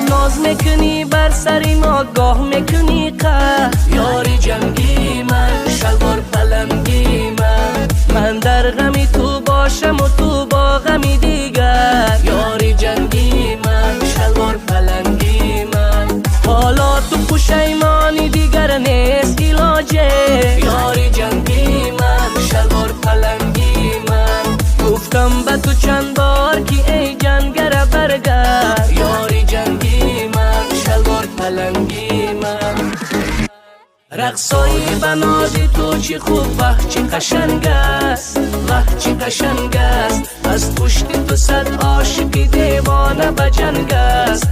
ناز میکنی بر سری ما گاه میکنی قهر یاری جنگی من شلوار پلنگی من در غمی تو باشم و تو با غمی دیگر یاری جنگی من شلوار پلنگی من حالا تو پشیمانی دیگر نیست علاجه یاری جنگی من شلوار پلنگی من گفتم به تو چند بار که ای جنگر برگرد یاری جنگی من شلوار پلنگی من رقصایی بنازی تو چی خوب وح چی قشنگ است وح چی قشنگ است از پشت تو صد عاشقی دیوانه به جنگ است